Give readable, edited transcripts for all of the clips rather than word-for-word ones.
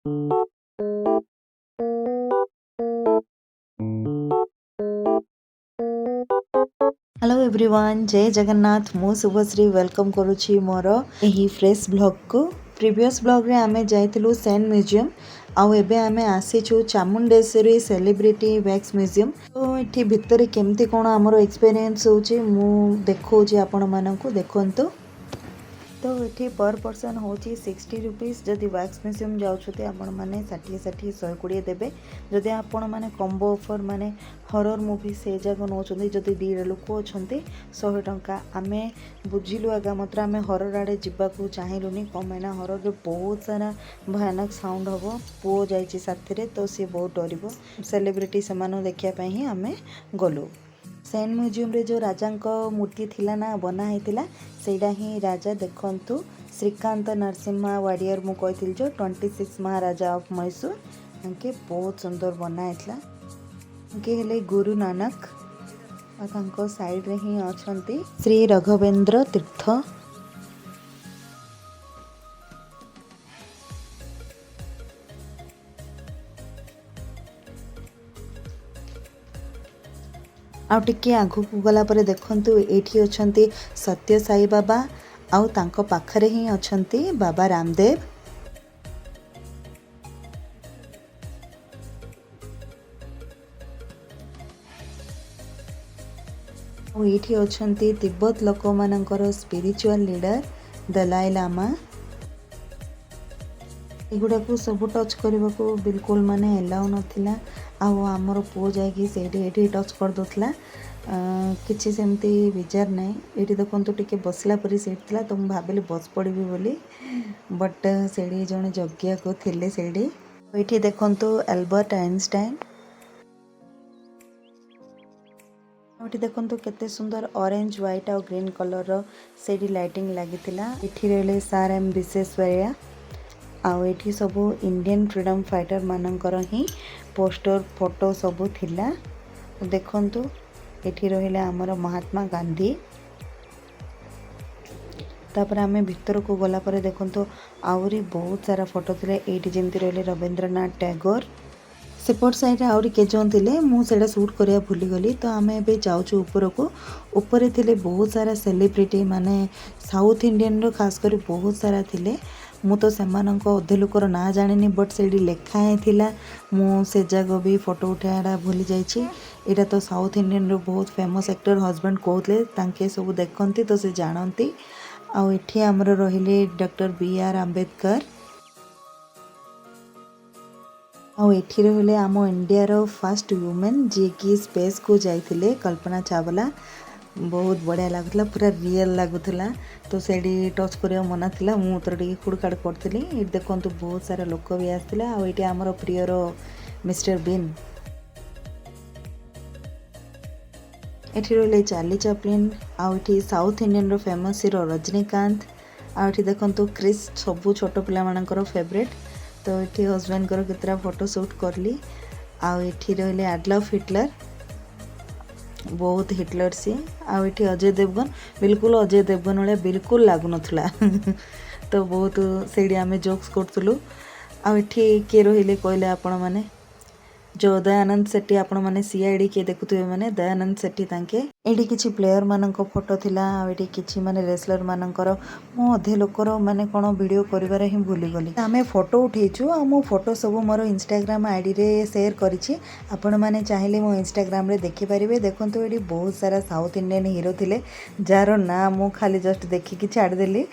Hello everyone, जय जगन्नाथ। मु Shubhashree welcome करुछि मोर एही फ्रेश ब्लॉग को। प्रीवियस ब्लॉग रे आमे जाइतिलु सेंट म्यूजियम आउ एबे आमे आसीछु चामुंडेश्वरी सेलिब्रिटी वैक्स म्यूजियम। तो एठी भितरे केमती कोन हमरो एक्सपीरियंस होछि मु देखौछि आपण मानकु देखंतु। तो ये पर पर्सन हूँ 60 रुपीज। जदि वैक्स म्यूजियम जाऊँचे आपण मैंने 60 120 देवे। जदि आपण मैंने कॉम्बो ऑफर माने हॉरर मूवी से जगह नौ जदि दी लोक अच्छा 100 टंका। आम बुझिलु आगा मात्र आम हॉरर आड़े जावाक चाहलुनी कम है हॉरर बहुत सारा भयानक साउंड हम पुओ जाइए साथी तो सी बहुत डर सेलिब्रिटी से देखापी ही आम गलु। सेंट म्यूजियम रे जो राजा मूर्ति थिला ना बना होता सेटा ही राजा देखंतु श्रीकांत नरसिम्हा वाडियर मु कहथिल जो 26 महाराजा ऑफ मैसूर इनके बहुत सुंदर बना होता। इनके हेले गुरु नानक और साइड रे ही अछंती श्री राघवेंद्र तीर्थ। आउ टिके आगु को गला परे देखंतु एठी अछंती सत्य साई बाबा आउ तांको पाखरे ही अछंती बाबा रामदेव। आउ एठी अछंती तिब्बत लोक मानकर स्पिरिचुअल लीडर दलाई लामा। एगुड़ा को सब टच करने को बिल्कुल माने एलाउ नथिला। आउ आमर पुओ जाकि से टच कर दूसरा किसी सेमती विचार नहीं। ये देखो टिके बसला परी सीट थिला तो मुझे भाविली बस पड़ी बोली बट से जड़े जगिया को थिले से देखो एल्बर्ट आइंस्टाइन। ये देखो केते सुंदर ऑरेंज व्हाइट और ग्रीन कलर से लाइटिंग लगी रही सार एम विश्वेश्वरैया। आउ एठी सबू इंडियन फ्रीडम फाइटर मानकर ही पोस्टर फोटो सबू थिला। देखंतु एठी रहिले हमर महात्मा गांधी। तापर आमे भीतर को गला परे देखंतु आउरी बहुत सारा फोटो थिले। एठी जेंति रहिले रविंद्रनाथ टैगोर। सेपट साइड आउरी के जन थिले मु सेडा शूट करिया भूली गली। तो आमे एबे जाउछु ऊपर को। ऊपर थिले बहुत सारा सेलिब्रिटी माने साउथ इंडियन रो खास कर बहुत सारा थिले। मु तो सेमानंक अधे लोकर ना जानिनी बट से लेखाएं थिला मु से जगह भी फोटो उठाड़ा भूली जाइछि। एटा तो साउथ इंडियन रो बहुत फेमस एक्टर हस्बैंड कहले तांके सब देखंती तो से जानती। आउ एठी हमर रहिले डॉक्टर बी.आर. आंबेडकर। आउ एठी रहिले आम इंडिया रो फर्स्ट वुमेन जी की स्पेस को जाइथिले कल्पना चावला। बहुत बढ़िया लगुला पूरा रियल लगुला। तो से टच करिया मना थिला मु तो खुड़काड़ करथिली। ये देखंतु बहुत सारा लोक भी आसथिले। आ एठी हमर प्रियर मिस्टर बीन। एठी रहले चार्ली चैपलिन। आ एठी साउथ इंडियन रो फेमस हीरो रजनीकांत। आ एठी देखंतु क्रिस सबु छोट पिला मानकर फेवरेट। तो एठी हस्बैंड कर केतरा फोटो शूट करली। आ एठी रहले एडल्फ हिटलर बहुत हिटलर सी। आ एठी अजय देवगन बिल्कुल अजय देवगन वाले बिल्कुल लागु नथला। तो बहुत सेडी आमे जोक्स करथुलु। आ एठी के रहिले कहले आपण माने जो दयानंद सेट्टी आपण माने सीआईडी के देखुथुबे माने दयानंद सेट्टी तांके एडी किछि प्लेयर मानक फोटो थिला। आ एडी किछि माने रेसलर मानकर मो अधे लोकर माने कोन वीडियो करिवारे ही भूली गली। आमे फोटो उठेछु आ मो फोटो सब मोर इंस्टाग्राम आईडी रे शेयर करिछि। आपण माने चाहिले मो इंस्टाग्राम रे देखि परिबे। देखंतु एडी बहुत सारा साउथ इंडियन हीरो थिले जारो ना मो खाली जस्ट देखि कि छाड़ देली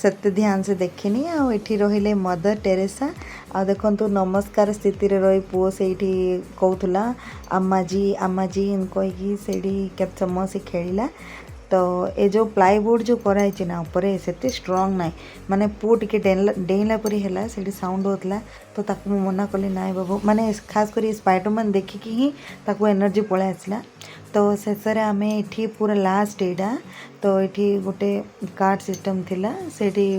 सत्य ध्यान से देखिनी। आ एठी रहिले मदर टेरेसा। आ देखंतु नमस्कार स्थिति रे रही पुओ सेठी कहूला आमाजी आमाजी कहीकि से केत समय से खेला। तो ये जो प्लाईवुड जो कराई ना ऊपर से स्ट्रंग ना माने पु टिके डेला परी है से साउंड होता। तो ताकू मना कली ना बाबू माने खास कर स्पाइडरमैन देखिकी ही ताकू एनर्जी पलै आसला। तो शेष आम ये पूरा लास्ट एटा तो ये गोटे कार्ड सिस्टम थिला सेठी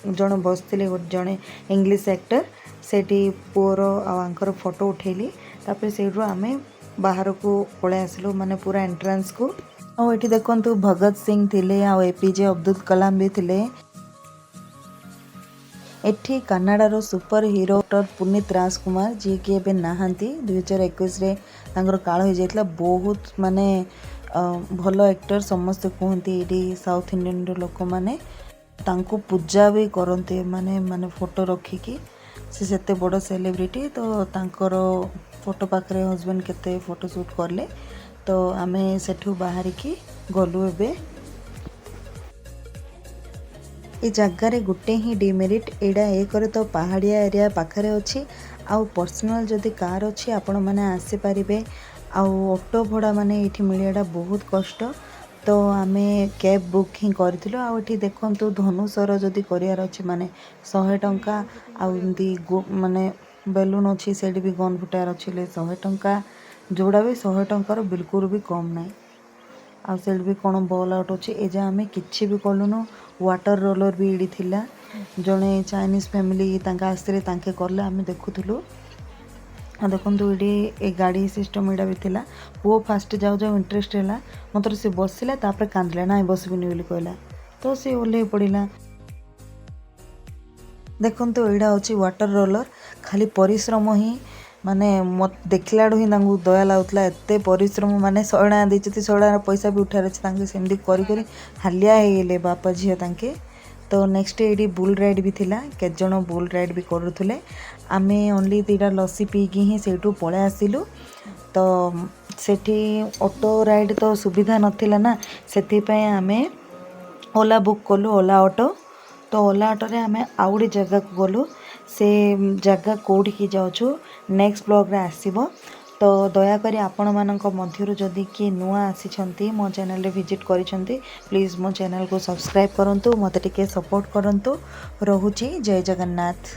जन बसते जड़े इंग्लिश एक्टर सेठी पुअर आंकर फोटो उठेली। तापर से आम बाहर को पलै आसलु माने पूरा एंट्रेंस को। और ये देखो भगत सिंह थिले आ एपीजे अब्दुल कलाम भी थिले। एठी कनाडार super hero actor Puneet Rajkumar ji कि एबे नाहांती 2021 रे तांकर काल हो जाइतला बहुत माने भल एक्टर समस्ते कहते ये साउथ इंडियन लोक मैंने पूजा भी करते माने माने फोटो रखिकी से बड़ सेलिब्रिटी तो तांकर फोटो पाखे हजबैंड केते फोटोशूट करले तो आमे सेठू बाहर की गलु एबे ए जगार गोटे ही डिमेरिट एडा एक तो पहाड़िया एरिया पाखरे अच्छी आउ पर्सनल जदि कार अच्छी आपण मैंने आसीपारे आउ ऑटो भड़ा माने ये मिलियाटा बहुत कष्ट तो आमे कैब बुक ही करूँ आठी देखु धनुषर जदि करार अच्छे माने 100 टंका आमती माने बेलून अच्छी से भी गन फुटार अच्छे 100 टंका जोड़ा भी 100 टंकार बिल्कुल भी कम ना आ से भी कौन बॉल आउट अच्छे एजा आम कि भी कलुनु वाटर रोलर भी इडी थिला जड़े चाइनीज फैमिली आसते कले आम देखुलू देखो ये गाड़ी सिस्टम यहाँ भी थिला पुओ फास्ट जाऊ जाऊ इंटरेस्ट है मतलब सी बसला तापर कांदला ना बसबिनी बोली कहला तो सी ओल्हे पड़ा देखो यहाँ हूँ वाटर रोलर खाली परिश्रम ही माने मत देखला ही दया लगुला एत परिश्रम माने 100 टका देती 100 टका पैसा भी उठार अच्छे सेमती कर हालिया हो बापा झील तांके तो नेक्स्ट ये बुल राइड भी थिला केत जण बुल राइड भी करुले आमे ओनली 2टा लस्सी पीकी ही सेठू पळे आसिलु तो सेठी ऑटो राइड तो सुविधा नथिला ना सेथिपय आमे ओला बुक कलु ओला ऑटो तो ओला ऑटो रे आमे आउडी जगह को गलु से जगह कोठी की जाउछु नेक्स्ट ब्लॉग रे आसीबो तो दयाकोरी आपण मानक मध्यरु जदि किए नुआ आसी मो चैनल रे विजिट करिसंती प्लीज मो चैनल को सब्सक्राइब करंतु मते टिके सपोर्ट करंतु रहुची जय जगन्नाथ।